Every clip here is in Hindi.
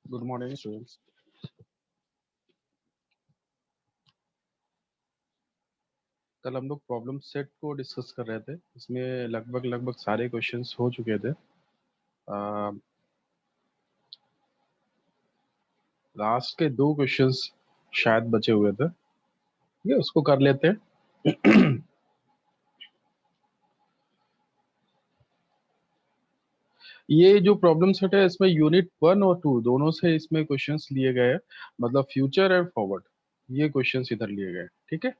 Good morning students. कल हम लोग प्रॉब्लम सेट को डिस्कस कर रहे थे। इसमें लगभग सारे क्वेश्चंस हो चुके थे। लास्ट के 2 क्वेश्चंस शायद बचे हुए थे, ये उसको कर लेते हैं। ये जो प्रॉब्लम सेट है इसमें यूनिट 1 और 2 दोनों से इसमें क्वेश्चंस लिए गए हैं, मतलब फ्यूचर एंड फॉरवर्ड ये क्वेश्चंस इधर लिए गए, ठीक है।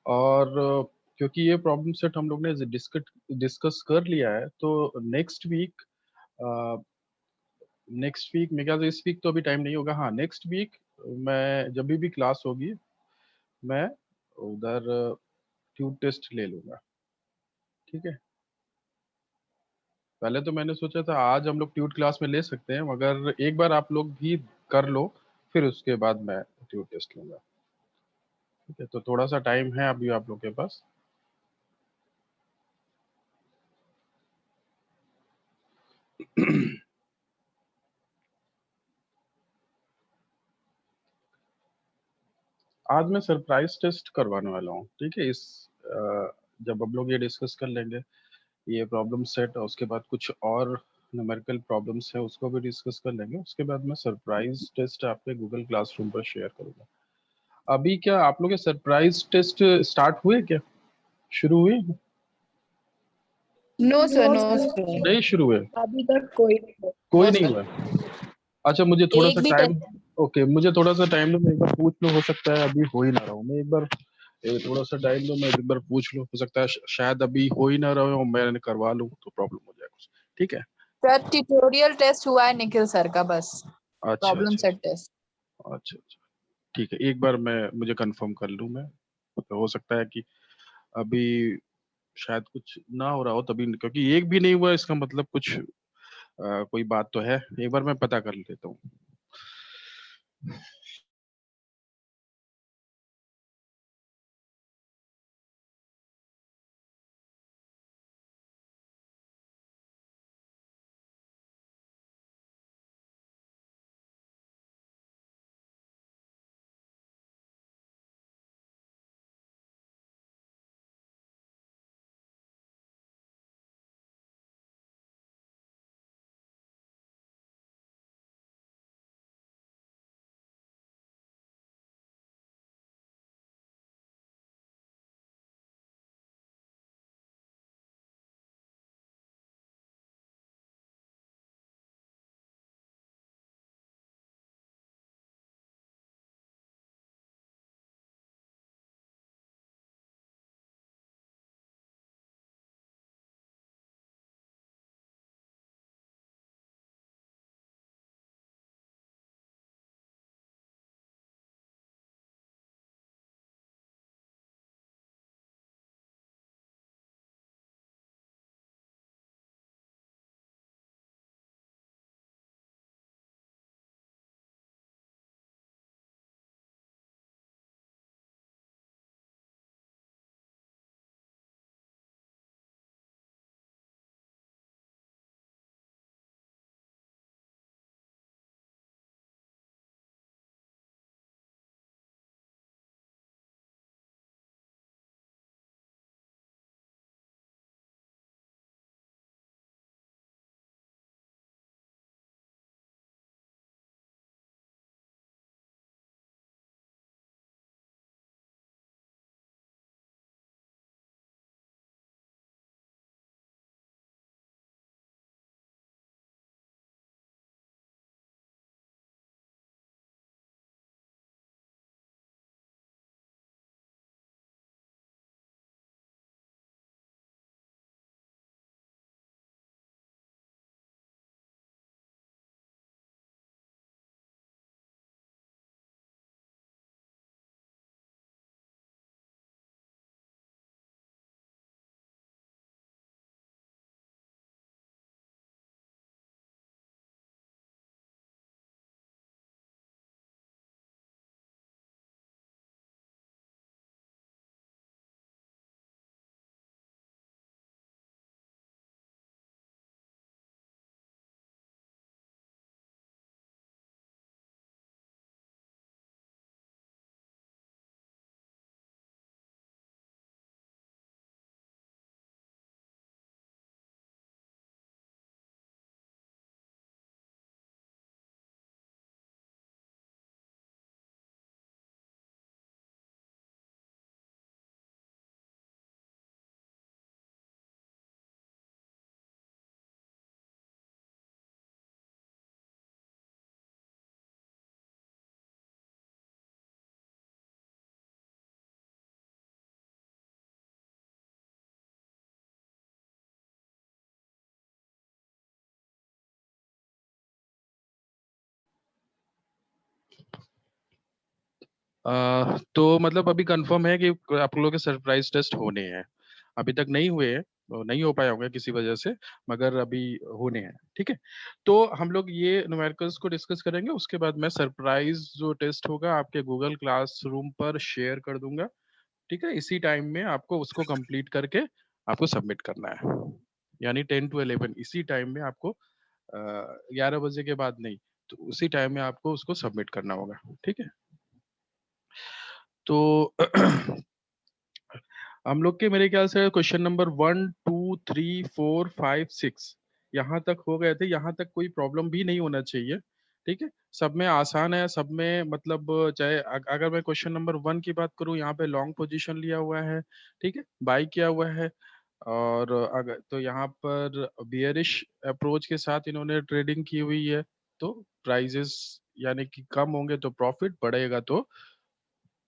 और क्योंकि ये प्रॉब्लम सेट हम लोग ने डिस्कस कर लिया है, तो नेक्स्ट वीक मेरे ख्याल से इस वीक तो अभी टाइम नहीं होगा। हाँ, नेक्स्ट वीक मैं जब भी क्लास होगी मैं उधर ट्यूट टेस्ट ले लूंगा, ठीक है। पहले तो मैंने सोचा था आज हम लोग ट्यूट क्लास में ले सकते हैं, मगर एक बार आप लोग भी कर लो, फिर उसके बाद मैं ट्यूट टेस्ट लूंगा, ठीक है। तो थोड़ा सा टाइम है अभी आप लोग के पास। आज मैं सरप्राइज टेस्ट करवाने वाला हूँ, ठीक है। जब हम लोग ये डिस्कस कर लेंगे ये प्रॉब्लम सेट, और उसके बाद कुछ और न्यूमेरिकल प्रॉब्लम्स है उसको भी डिस्कस कर लेंगे। उसके बाद मैं सरप्राइज टेस्ट आपके गूगल क्लासरूम पर शेयर करूंगा। अभी क्या आप लोग के सरप्राइज टेस्ट स्टार्ट हुए, क्या शुरू हुए? नो सर, नो नहीं शुरू हुए, अभी तक कोई कोई नो नहीं सर। हुआ। अच्छा, मुझे थोड़ा सा एक भी टाइम, टेस्ट ओके, मुझे थोड़ा सा टाइम दो, मैं एक बार पूछ लूँ। हो सकता है अभी हो ही ना रहा हूँ, मैं एक बार थोड़ा सा टाइम दो, मैं एक बार पूछ लूँ। हो सकता है शायद अभी हो ही ना रहा हो, मैंने करवा लूँ तो प्रॉब्लम हो जाए कुछ, ठीक है। सर ट्यूटोरियल टेस्ट हुआ है निखिल सर का, बस अच्छा प्रॉब्लम अच्छा सेट टेस्ट। अच्छा अच्छा, ठीक है। एक बार मैं मुझे कंफर्म कर लूँ मैं, तो हो सकता है कि अभी शायद कुछ ना हो रहा हो तभी, क्योंकि एक भी नहीं हुआ इसका मतलब कुछ कोई बात तो है। एक बार मैं पता कर लेता हूँ। तो मतलब अभी कंफर्म है कि आप लोगों के सरप्राइज टेस्ट होने हैं। अभी तक नहीं हुए हैं, तो नहीं हो पाए होंगे किसी वजह से, मगर अभी होने हैं। ठीक है, तो हम लोग ये न्यूमेरिकल्स को डिस्कस करेंगे, उसके बाद मैं सरप्राइज जो टेस्ट होगा आपके गूगल क्लासरूम पर शेयर कर दूंगा। ठीक है, इसी टाइम में आपको उसको कंप्लीट करके आपको सबमिट करना है, यानी 10 to 11 इसी टाइम में आपको, 11 बजे के बाद नहीं, तो उसी टाइम में आपको उसको सबमिट करना होगा। ठीक है, तो हम लोग के मेरे ख्याल से क्वेश्चन नंबर 1 2 3 4 5 6 यहाँ तक हो गए थे। यहाँ तक कोई प्रॉब्लम भी नहीं होना चाहिए। ठीक है, सब में आसान है, सब में मतलब चाहे अगर मैं क्वेश्चन नंबर 1 की बात करूँ, यहाँ पे लॉन्ग पोजीशन लिया हुआ है। ठीक है, बाई किया हुआ है, और अगर तो यहाँ पर बियरिश अप्रोच के साथ इन्होंने ट्रेडिंग की हुई है, तो प्राइजेस यानी कि कम होंगे तो प्रॉफिट, बढ़ेगा तो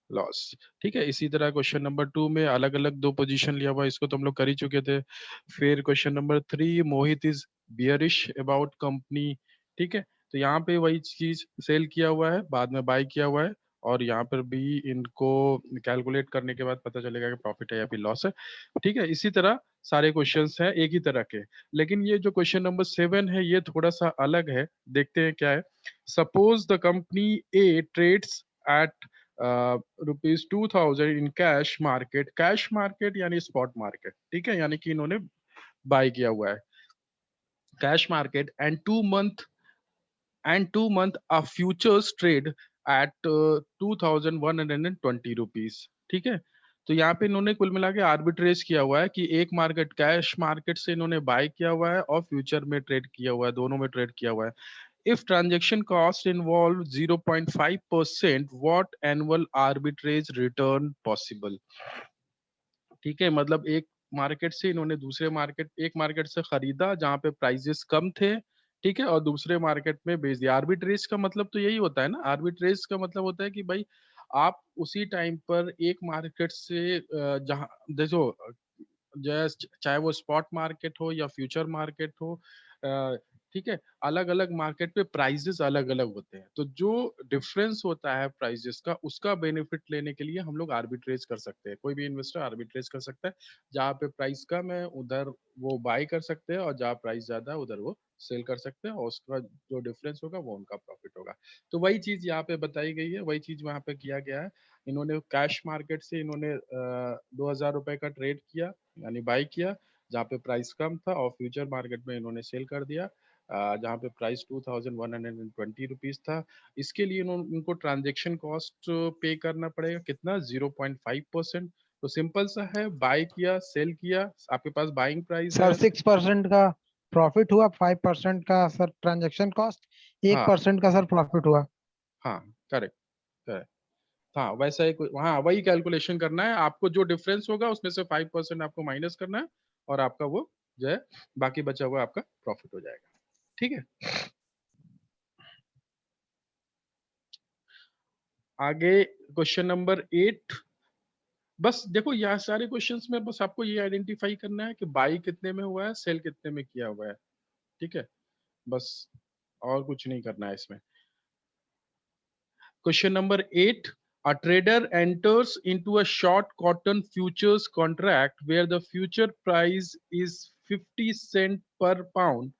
लॉस। ठीक है, इसी तरह क्वेश्चन नंबर 2 में अलग अलग दो पोजीशन लिया हुआ है, इसको तो हम लोग कर ही चुके थे। फिर question number 3, Mohit is bearish about company. ठीक है, तो यहाँ पे वही चीज सेल किया हुआ है, बाद में बाय किया हुआ है, और यहाँ पर भी इनको कैलकुलेट करने के बाद पता चलेगा कि प्रॉफिट है या फिर लॉस है। ठीक है, इसी तरह सारे क्वेश्चंस हैं एक ही तरह के, लेकिन ये जो क्वेश्चन नंबर 7 है ये थोड़ा सा अलग है। देखते हैं क्या है। Suppose the company A trades at ₹2000 in cash market यानी स्पॉट मार्केट। ठीक है, यानी कि इन्होंने बाय किया हुआ है cash market, and 2 month a futures trade at ₹2120। ठीक है, तो यहाँ पे इन्होंने कुल मिला के आर्बिट्रेज किया हुआ है कि एक मार्केट कैश मार्केट से इन्होंने बाय किया हुआ है और फ्यूचर में ट्रेड किया हुआ है, दोनों में ट्रेड किया हुआ है। If transaction cost involve 0.5%, what annual arbitrage return possible? ठीक है, मतलब एक मार्केट से इन्होंने दूसरे मार्केट, एक मार्केट से खरीदा जहां पे प्राइजेस कम थे। ठीक है, और दूसरे मार्केट में बेच दिया। आर्बिट्रेज का मतलब तो यही होता है ना, आर्बिट्रेज का मतलब होता है कि भाई आप उसी टाइम पर एक मार्केट से जहां देखो, जैसे चाहे वो स्पॉट मार्केट हो या फ्यूचर मार्केट हो, ठीक है, अलग अलग मार्केट पे प्राइजेस अलग अलग होते हैं, तो जो डिफरेंस होता है प्राइजेस का, उसका बेनिफिट लेने के लिए हम लोग आर्बिट्रेज कर सकते हैं। कोई भी इन्वेस्टर आर्बिट्रेज कर सकता है, जहाँ पे प्राइस कम है उधर वो बाय कर सकते हैं, और जहाँ प्राइस ज्यादा है उधर वो सेल कर सकते हैं, और उसका जो डिफरेंस होगा वो उनका प्रॉफिट होगा। तो वही चीज यहाँ पे बताई गई है, वही चीज वहाँ पे किया गया है। इन्होंने कैश मार्केट से इन्होंने 2000 रुपए का ट्रेड किया, यानी बाई किया, जहाँ पे प्राइस कम था, और फ्यूचर मार्केट में इन्होंने सेल कर दिया, जहाँ पे प्राइस ₹2120 था। इसके लिए इनको ट्रांजेक्शन कॉस्ट पे करना पड़ेगा, कितना? 0.5%। तो सिंपल सा है, बाय किया, सेल किया, आपके पास बाइंग प्राइस सर है। 6% का प्रॉफिट हुआ, 5% का सर ट्रांजैक्शन कॉस्ट, एक हाँ, परसेंट का सर प्रॉफिट हुआ। हाँ, करेक्ट, करेक्ट। हाँ, वैसा ही हाँ, वही कैलकुलेशन करना है आपको, जो डिफरेंस होगा उसमें से 5% आपको माइनस करना है, और आपका वो जो है बाकी बचा हुआ आपका प्रॉफिट हो जाएगा। ठीक है, आगे क्वेश्चन नंबर 8। बस देखो, यह सारे क्वेश्चंस में बस आपको ये आइडेंटिफाई करना है कि बाई कितने में हुआ है, सेल कितने में किया हुआ है। ठीक है, बस और कुछ नहीं करना है इसमें। Question number 8. A trader enters into a short cotton futures contract where the future price is 50 cent per pound.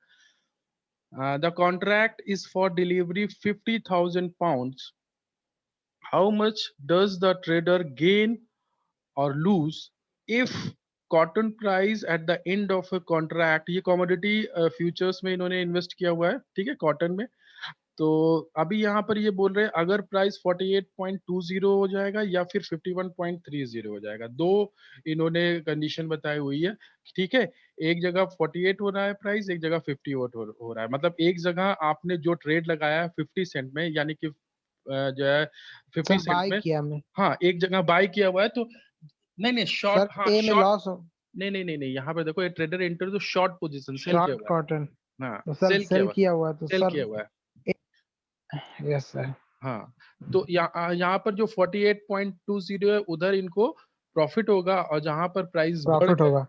The contract is for delivery 50,000 pounds. How much does the trader gain or lose if cotton price at the end of a contract? ये कॉमोडिटी फ्यूचर्स में इन्होंने इन्वेस्ट किया हुआ है, ठीक है, कॉटन में। तो अभी यहाँ पर ये बोल रहे हैं अगर प्राइस 48.20 हो जाएगा या फिर 51.30 हो जाएगा, दो इन्होंने कंडीशन बताई हुई है। ठीक है, एक जगह 48 हो रहा है प्राइस, एक जगह 50 हो रहा है। मतलब एक जगह आपने जो ट्रेड लगाया है 50 सेंट में, यानी कि जो है 50 सर सेंट बाय में, किया हमने। हाँ, एक जगह बाय किया हुआ है, तो नहीं नहीं शॉर्ट, सर हाँ ए में शॉर्ट, लॉस हो, नहीं नहीं नहीं नहीं, यहाँ पे देखो, ये ट्रेडर एंटर तो शॉर्ट पोजीशन सेल किया शॉर्ट हुआ कॉटन, है। हाँ, तो सर सेल किया सेल हुआ, किया हुआ तो सेल सर किया हुआ है। यस सर हाँ, तो यहाँ पर जो 48.20 है उधर इनको प्रॉफिट होगा, और जहां पर प्राइस बढ़ प्रॉफिट गया होगा,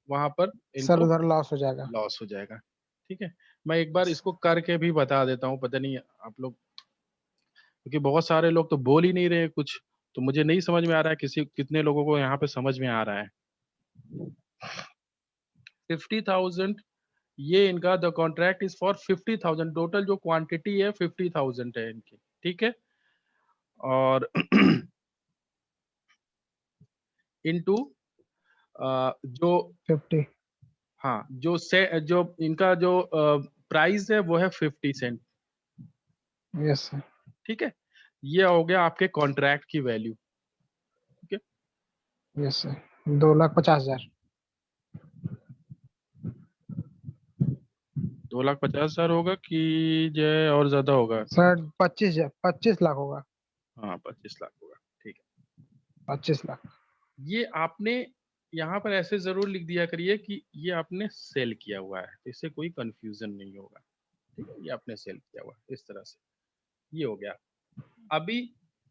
वहां पर सर इनको उधर लॉस हो जाएगा। लॉस हो जाएगा। ठीक है, मैं एक बार इसको करके भी बता देता हूँ, पता नहीं आप लोग, क्योंकि बहुत सारे लोग तो बोल ही नहीं रहे कुछ, तो मुझे नहीं समझ में आ रहा है कितने लोगों को यहाँ पे समझ में आ रहा है। 50,000 ये इनका the contract is for 50,000, total जो क्वांटिटी है 50,000 है इनकी, ठीक है। और इनटू जो 50। हाँ जो इनका जो प्राइस है वो है 50 सेंट, यस सर। ठीक है। ये हो गया आपके कॉन्ट्रैक्ट की वैल्यू, ठीक है। Yes sir. 2,50,000। 2,50,000 होगा कि जो और ज्यादा होगा? सर 25 लाख होगा। हाँ 25 लाख होगा, ठीक है। 25 लाख। ये आपने यहाँ पर ऐसे जरूर लिख दिया करिए कि ये आपने सेल किया हुआ है, तो इससे कोई कंफ्यूजन नहीं होगा, ठीक है। ये आपने सेल किया हुआ है, इस तरह से ये हो गया। अभी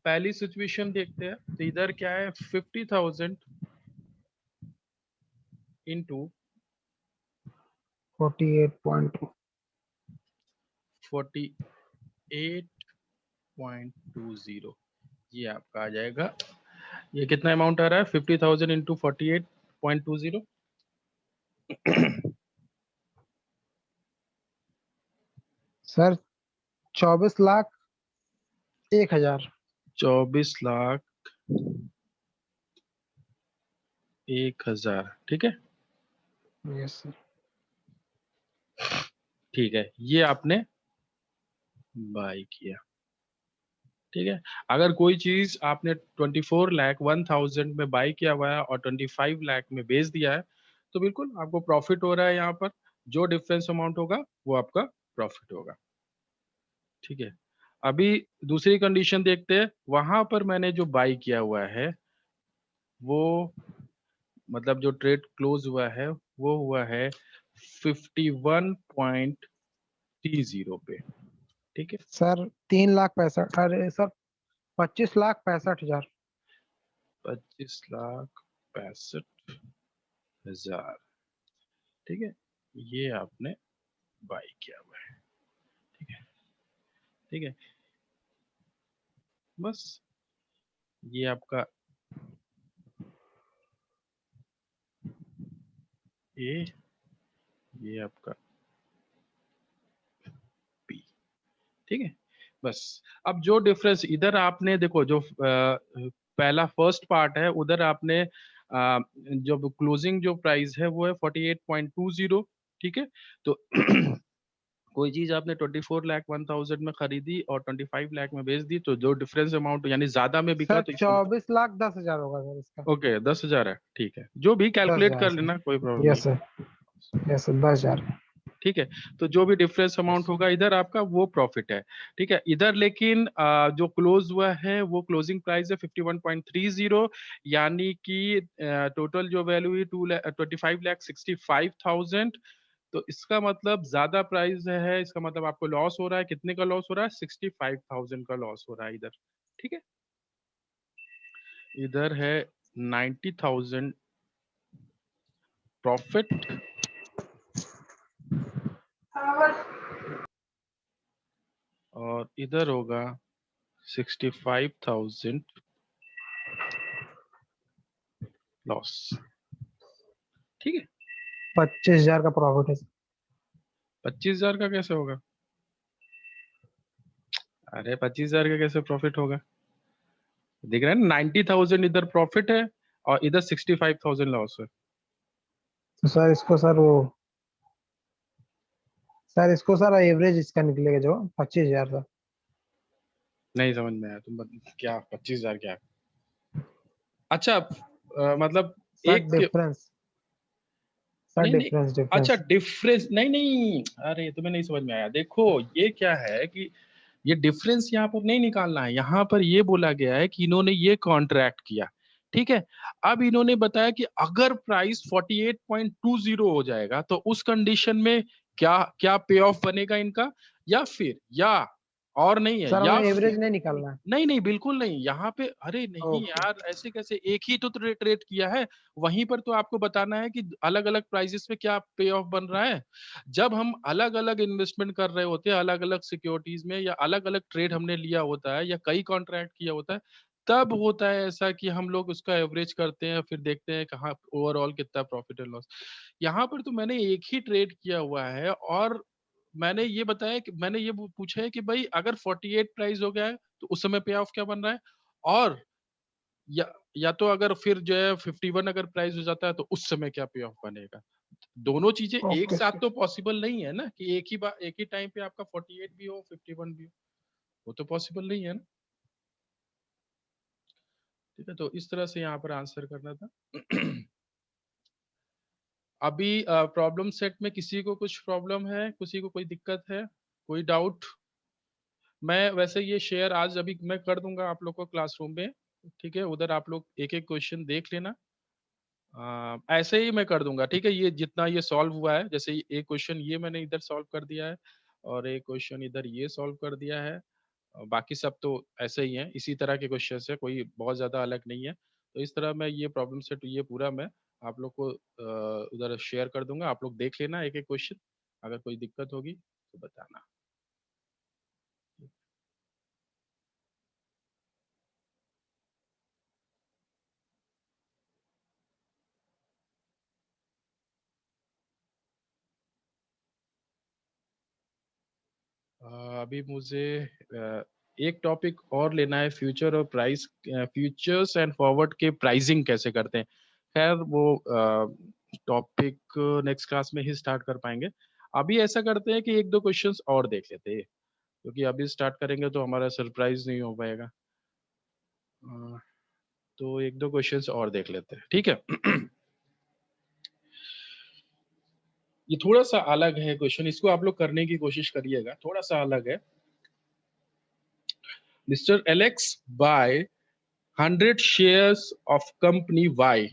पहली सिचुएशन देखते हैं, तो इधर क्या है 50,000 इंटू 48.2। 48.20, ये आपका आ जाएगा। ये कितना अमाउंट आ रहा है? 50,000 इंटू 48.20, सर 24,01,000। 24,01,000, ठीक है। Yes sir. ठीक है, ये आपने बाय किया, ठीक है। अगर कोई चीज आपने 24,01,000 में बाय किया हुआ है और 25 लाख में बेच दिया है, तो बिल्कुल आपको प्रॉफिट हो रहा है। यहाँ पर जो डिफरेंस अमाउंट होगा वो आपका प्रॉफिट होगा, ठीक है। अभी दूसरी कंडीशन देखते हैं। वहां पर मैंने जो बाय किया हुआ है वो मतलब जो ट्रेड क्लोज हुआ है वो हुआ है 51.30 पे, ठीक है। सर 3,65,000। अरे सर 25,65,000। 25,65,000, ठीक है। ये आपने बाय किया हुआ है, ठीक है, ठीक है। बस ये आपका ए, ये आपका बी, ठीक है। बस अब जो डिफरेंस इधर आपने देखो, जो पहला फर्स्ट पार्ट है उधर आपने जो क्लोजिंग जो प्राइस है वो है 48.20, ठीक है। तो कोई चीज आपने 24,01,000 में खरीदी और 25 लाख में बेच दी, तो जो डिफरेंस अमाउंट यानी ज्यादा में बिका, सर तो इसका मतलब 24,10,000 होगा सर इसका। ओके 10,000 है, ठीक है। जो भी कैलकुलेट 10,000 कर सर। लेना, कोई प्रॉब्लम नहीं, यस सर। Yes sir 10,000। ठीक है। तो जो भी डिफरेंस अमाउंट होगा इधर आपका वो प्रॉफिट है, ठीक है। इधर लेकिन जो क्लोज हुआ है वो क्लोजिंग प्राइस है 51.30, यानी कि टोटल जो वैल्यू है 25,65,000। तो इसका मतलब ज्यादा प्राइस है, इसका मतलब आपको लॉस हो रहा है। कितने का लॉस हो रहा है? 65,000 का लॉस हो रहा है इधर, ठीक है। इधर है 90,000 प्रॉफिट और इधर होगा 65,000 लॉस, ठीक है। 25,000 का प्रॉफिट है सर। 25,000 का कैसे होगा? अरे 25,000 का कैसे प्रॉफिट होगा? दिख रहा है ना, 90,000 इधर प्रॉफिट है और इधर 65,000 लॉस है। तो सर इसको सर एवरेज इसका निकलेगा जो 25,000 का। नहीं समझ में आया, तुम क्या 25,000 क्या? अच्छा मतलब सर एक डिफरेंस। सर नहीं नहीं, डिफरेंस अच्छा डिफरेंस। डिफरेंस नहीं नहीं, अरे तुम्हें नहीं समझ में आया। देखो ये क्या है कि ये डिफरेंस यहाँ पर नहीं निकालना है। यहाँ पर ये बोला गया है कि इन्होंने ये कॉन्ट्रैक्ट किया, ठीक है। अब इन्होंने बताया कि अगर प्राइस 48.20 हो जाएगा तो उस कंडीशन में क्या क्या पे ऑफ बनेगा इनका, या फिर या और नहीं है, सर या हमें फिर एवरेज नहीं निकालना है। नहीं नहीं बिल्कुल नहीं। यहाँ पे अरे नहीं ओके। यार, ऐसे कैसे? एक ही तो ट्रेड किया है, वहीं पर तो आपको बताना है कि अलग अलग प्राइसेस पे क्या पे ऑफ बन रहा है। जब हम अलग अलग इन्वेस्टमेंट कर रहे होते हैं अलग अलग सिक्योरिटीज में, या अलग अलग ट्रेड हमने लिया होता है या कई कॉन्ट्रैक्ट किया होता है, तब होता है ऐसा कि हम लोग उसका एवरेज करते हैं, फिर देखते हैं कहाँ ओवरऑल कितना प्रॉफिट एंड लॉस। यहाँ पर तो मैंने एक ही ट्रेड किया हुआ है और मैंने ये बताया कि मैंने ये पूछा है कि भाई अगर 48 प्राइस हो गया है तो उस समय पे ऑफ क्या बन रहा है, और या या तो अगर फिर जो है 51 अगर प्राइस हो जाता है तो उस समय क्या पे ऑफ बनेगा। दोनों चीजें एक ओके साथ सर। तो पॉसिबल नहीं है ना कि एक ही बार एक ही टाइम पे आपका 48 भी हो 51 भी हो, वो तो पॉसिबल नहीं है ना। ठीक है, तो इस तरह से यहाँ पर आंसर करना था। अभी प्रॉब्लम सेट में किसी को कुछ प्रॉब्लम है, किसी को कोई दिक्कत है, कोई डाउट? मैं वैसे ये शेयर आज अभी मैं कर दूंगा आप लोग को क्लासरूम में, ठीक है, उधर आप लोग एक एक क्वेश्चन देख लेना। ऐसे ही मैं कर दूंगा, ठीक है, ये जितना ये सॉल्व हुआ है, जैसे एक क्वेश्चन ये मैंने इधर सॉल्व कर दिया है और एक क्वेश्चन इधर ये सॉल्व कर दिया है, बाकी सब तो ऐसे ही हैं, इसी तरह के क्वेश्चन है, कोई बहुत ज्यादा अलग नहीं है। तो इस तरह मैं ये प्रॉब्लम सेट ये पूरा मैं आप लोग को उधर शेयर कर दूंगा, आप लोग देख लेना एक एक क्वेश्चन, अगर कोई दिक्कत होगी तो बताना। अभी मुझे एक टॉपिक और लेना है, फ्यूचर और प्राइस, फ्यूचर्स एंड फॉरवर्ड के प्राइसिंग कैसे करते हैं। खैर वो टॉपिक नेक्स्ट क्लास में ही स्टार्ट कर पाएंगे। अभी ऐसा करते हैं कि एक दो क्वेश्चंस और देख लेते हैं, क्योंकि अभी स्टार्ट करेंगे तो हमारा सरप्राइज नहीं हो पाएगा। तो एक दो क्वेश्चंस और देख लेते हैं, ठीक है। ये थोड़ा सा अलग है क्वेश्चन, इसको आप लोग करने की कोशिश करिएगा, थोड़ा सा अलग है। Mister Alex buy 100 shares of company Y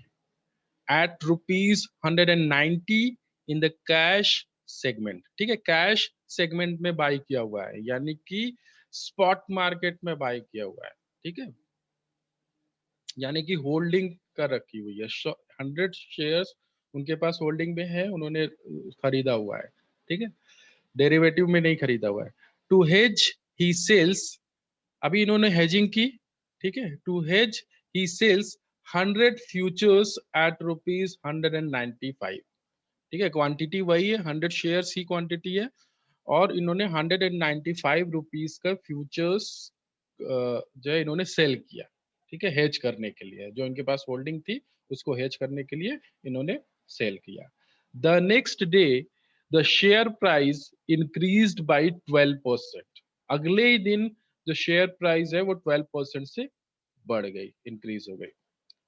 at rupees 190 in the cash segment। ठीक है, कैश सेगमेंट में बाय किया हुआ है, यानी कि स्पॉट मार्केट में बाय किया हुआ है। ठीक है, यानी कि होल्डिंग कर रखी हुई है, 100 शेयर्स उनके पास होल्डिंग में है, उन्होंने खरीदा हुआ है। ठीक है, डेरिवेटिव में नहीं खरीदा हुआ है। टू हेज ही सेल्स, अभी इन्होंने हेजिंग की। ठीक है, to hedge he sells 100 futures at rupees 195। ठीक है, क्वांटिटी वही है, 100 शेयर्स ही क्वांटिटी है, और इन्होंने 195 रुपीज का फ्यूचर्स जो है इन्होंने सेल किया। ठीक है, हेज करने के लिए, जो इनके पास होल्डिंग थी उसको हेज करने के लिए इन्होंने सेल किया। The next day the share price increased by 12%। अगले ही दिन जो शेयर प्राइस है वो 12% से बढ़ गई, इंक्रीज हो गई।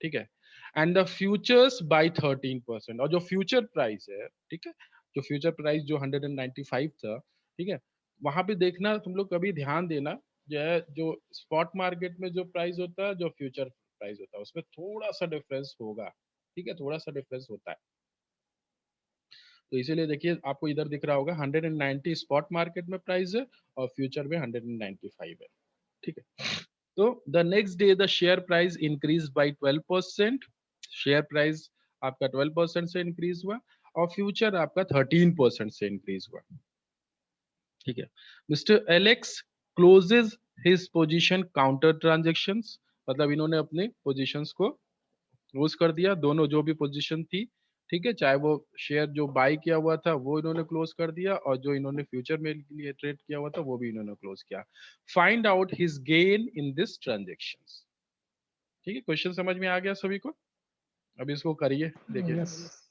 ठीक है, एंड द फ्यूचर्स बाय 13%। और जो फ्यूचर प्राइस है, ठीक है, जो फ्यूचर प्राइस जो 195 था, ठीक है, वहां पे देखना तुम लोग, कभी ध्यान देना, जो है जो स्पॉट मार्केट में जो प्राइस होता है, जो फ्यूचर प्राइस होता है, उसमें थोड़ा सा डिफरेंस होगा। ठीक है, थोड़ा सा डिफरेंस होता है। तो इसीलिए देखिए, आपको इधर दिख रहा होगा 190 स्पॉट मार्केट में प्राइस है और फ्यूचर में 195 है। ठीक है, तो the next day the share price increase by 12%। Share price आपका 12% से इंक्रीज हुआ और फ्यूचर आपका 13% से इंक्रीज हुआ। ठीक है, mister Alex closes his position counter transactions, मतलब इन्होंने अपने पोजीशंस को क्लोज कर दिया, दोनों जो भी पोजीशन थी। ठीक है, चाहे वो शेयर जो बाय किया हुआ था वो इन्होंने क्लोज कर दिया, और जो इन्होंने फ्यूचर में लिए ट्रेड किया हुआ था वो भी इन्होंने क्लोज किया। Find out his gain in this transactions. ठीक है, क्वेश्चन समझ में आ गया सभी को? अब इसको करिए, देखिएगा। यस।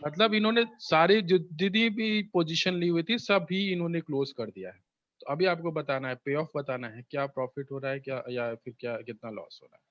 मतलब इन्होंने सारी जो जितनी भी पोजीशन ली हुई थी सब ही इन्होंने क्लोज कर दिया है। तो अभी आपको बताना है, पे ऑफ बताना है, क्या प्रॉफिट हो रहा है, क्या या फिर क्या कितना लॉस हो रहा है।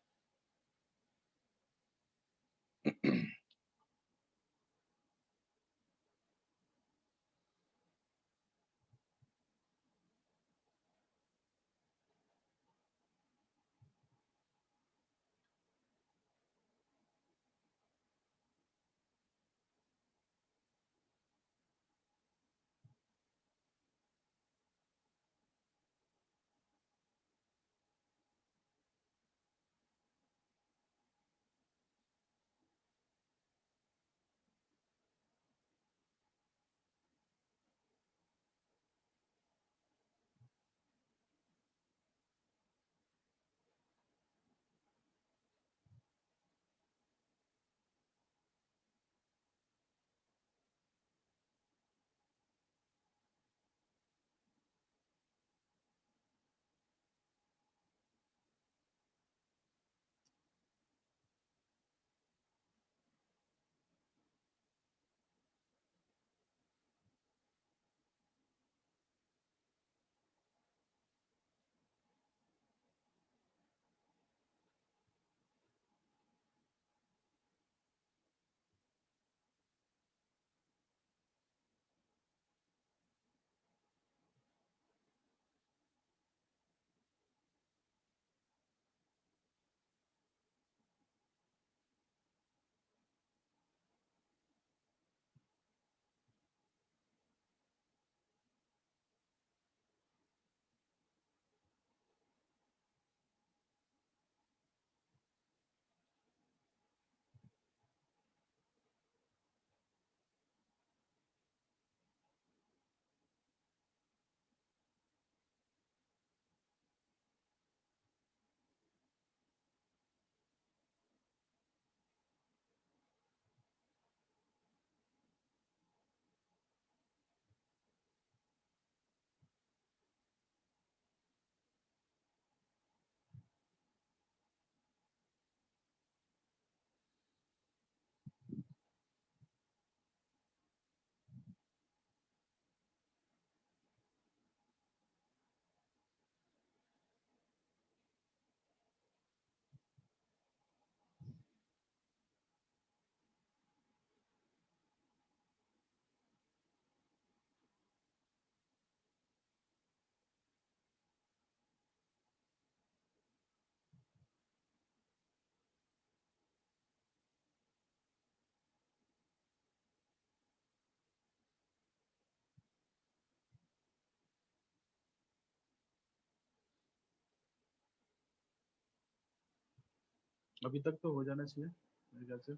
अभी तक तो हो जाना चाहिए मेरे ख्याल से।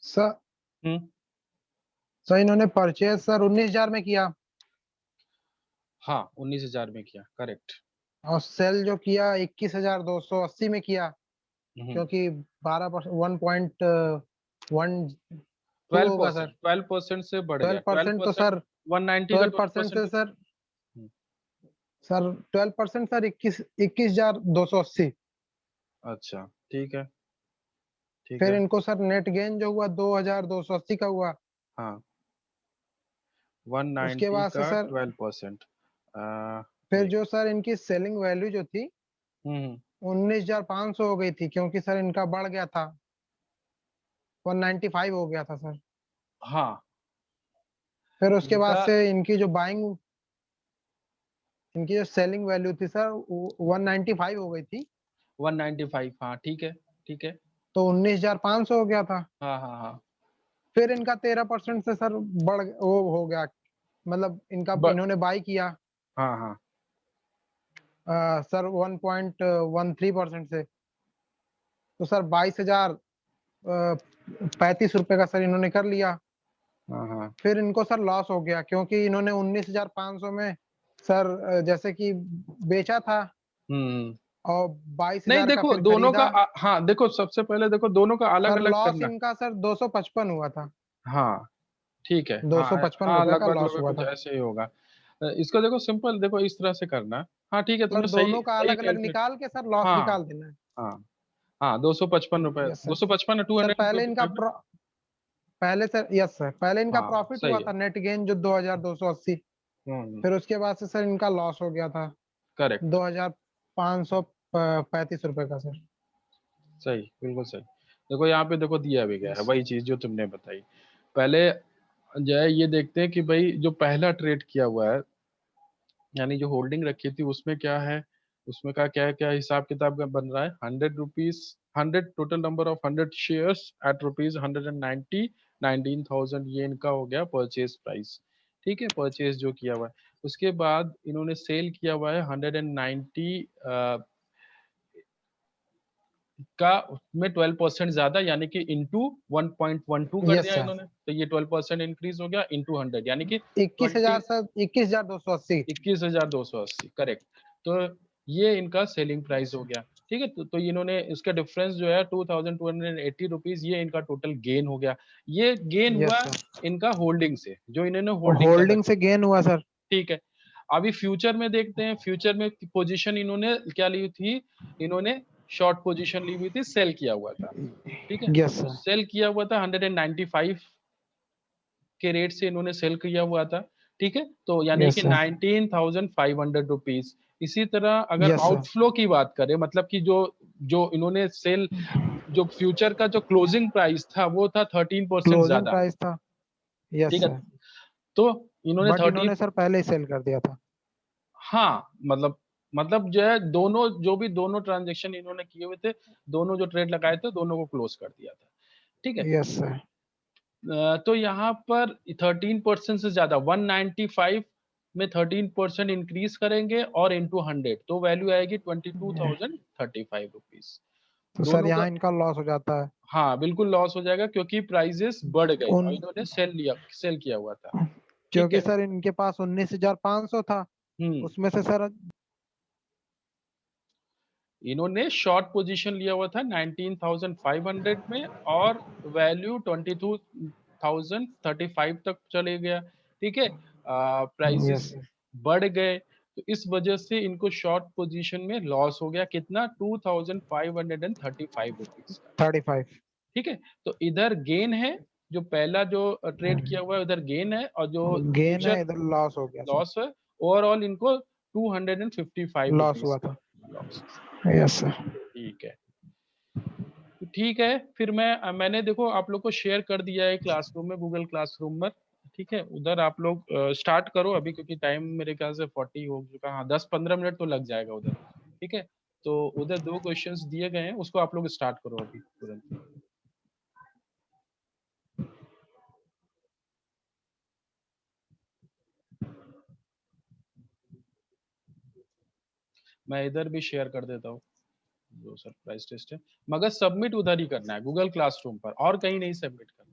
सर सर इन्होंने परचेज सर 19,000 में किया हाँ 19,000 में किया, करेक्ट। और सेल जो किया 21,280 में किया, क्योंकि 12% 1.1 होगा सर। 12% से बढ़ गया, 12% तो 12%। सर 190 का 12% से 12%। Sir 12% sir 21,280। अच्छा ठीक है, ठीक फिर है। इनको सर नेट गेन जो हुआ 2,280 का हुआ। हाँ उसके 190 बाद से का सर 12%। फिर जो सर इनकी सेलिंग वैल्यू जो थी हम्म 19,500 हो गई थी, क्योंकि सर इनका बढ़ गया था 195 हो गया था सर। हाँ फिर उसके बाद इनका से इनकी जो सेलिंग वैल्यू थी सर 195 हो गई थी, 195, हाँ ठीक है, ठीक है। तो 19,500 हो गया था। हाँ हाँ हाँ। फिर इनका 13% से सर वो हो गया, मतलब इनका ब, इन्होंने बाई किया हाँ हाँ सर 1.13% से, तो सर 22,035 रुपए का सर इन्होंने कर लिया। हाँ हाँ। फिर इनको सर लॉस हो गया, क्योंकि इन्होंने 19,500 में सर जैसे कि बेचा था हम्म और नहीं 22,000 का देखो फिर दोनों का खरीदा। हाँ देखो, सबसे पहले देखो दोनों का अलग सर अलग लॉस करना। इनका सर 255 हुआ था। हाँ ठीक है, दो हाँ सौ पचपन हाँ रुपए का लगभग लॉस लगभग हुआ कुछ था। ऐसे ही होगा। इसको देखो सिंपल, देखो इस तरह से करना। हाँ ठीक है, सर तुमने सही दोनों का सही अलग अलग कैलकुलेट। निकाल के सर लॉस हाँ निकाल देना है। हाँ हाँ 255 रुपए, yes sir. 255 two sir hundred पहले ट्वेंटी इनका फाइव पहले सर यस सर पहले इनका हाँ प्रॉफिट सही हुआ है। था नेट गेन जो 2,280। हम्म फिर उसके बाद से सर इनका लॉस हो गया था करेक्ट, 2,535 रुपए का सर। सही बिल्कुल सही। देखो यहाँ पे देखो दिया भी गया है यस वही चीज जो तुमने बताई। पहले जो है ये देखते हैं कि भाई जो पहला ट्रेड किया हुआ है, यानी जो होल्डिंग रखी थी उसमें क्या है, उसमें का क्या क्या हिसाब किताब का बन रहा है। 100 rupees, 100 total number of 100 shares at rupees 190, 19,000 ये इनका हो गया परचेज प्राइस। ठीक है, परचेज जो किया हुआ है। उसके बाद इन्होंने सेल किया हुआ है 190 का, में 12% ज्यादा, यानी कि इंटू 1.12 कर यस दिया सर। इन्होंने, तो ये 12% इंक्रीज हो गया इंटू 100, यानी कि 21,000 सर 21,280। 21,280 करेक्ट। तो ये इनका सेलिंग प्राइस हो गया। ठीक है, तो इन्होंने इसका डिफरेंस जो है 2,280 रुपीज, ये इनका टोटल गेन हो गया। ये गेन हुआ यस सर। इनका होल्डिंग से, जो इन्होंने होल्डिंग कर होल्डिंग रखा। से गेन हुआ सर। ठीक है, अभी फ्यूचर में देखते हैं। फ्यूचर में पोजीशन इन्होंने क्या ली थी, इन्होंने शॉर्ट पोजीशन ली हुई थी, सेल किया हुआ था। ठीक है, यस तो सर। सेल किया हुआ था 195 के रेट से इन्होंने सेल किया हुआ था। ठीक है, तो यानी यस कि सर। 19,500 रुपीज। इसी तरह अगर यस सर। आउटफ्लो की बात करें, मतलब कि जो जो इन्होंने सेल, जो फ्यूचर का जो क्लोजिंग प्राइस था वो था 13% क्लोजिंग ज्यादा। प्राइस था। यस ठीक है, सर। तो इन्होंने बट 30, इन्होंने सर पहले ही सेल कर दिया था। हाँ मतलब जो है दोनों जो भी दोनों ट्रांजेक्शन इन्होंने किए हुए थे, दोनों जो ट्रेड लगाए थे दोनों को क्लोज कर दिया था, ठीक है। Yes sir. तो यहाँ पर 13% से ज्यादा 195 में 13% इंक्रीज करेंगे और इंटू 100 तो वैल्यू आएगी 22,035 रुपीज। तो सर दोनों का यहाँ इनका लॉस हो जाता है। हाँ बिल्कुल लॉस हो जाएगा क्योंकि प्राइजेस बढ़ गए और उन इन्होंने सेल किया हुआ था, ठीक क्योंकि है। सर इनके पास 19,500 था, हम्म उसमें से सर इन्होंने शॉर्ट पोजीशन लिया हुआ था 19,500 में और वैल्यू 22,035 तक चले गया, ठीक है। प्राइसेस यस बढ़ गए तो इस वजह से इनको शॉर्ट पोजीशन में लॉस हो गया कितना 2,535 रुपीज का, 35 ठीक है। तो इधर गेन है, जो पहला जो ट्रेड किया हुआ है उधर गेन है और जो गेन है, फ्यूचर इधर लॉस हो गया सर, लॉस है। ओवरऑल इनको 255 लॉस रुपीज हुआ का था। Loss, yes sir. ठीक है। तो ठीक है फिर मैंने देखो आप लोग को शेयर कर दिया है क्लासरूम में, गूगल क्लासरूम में, ठीक है। उधर आप लोग स्टार्ट करो अभी क्योंकि टाइम मेरे ख्याल से 40 हो चुका, हाँ 10-15 मिनट तो लग जाएगा उधर, ठीक है। तो उधर 2 क्वेश्चंस दिए गए हैं उसको आप लोग स्टार्ट करो अभी तुरंत। मैं इधर भी शेयर कर देता हूँ जो सरप्राइज टेस्ट है, मगर सबमिट उधर ही करना है गूगल क्लासरूम पर और कहीं नहीं सबमिट करना।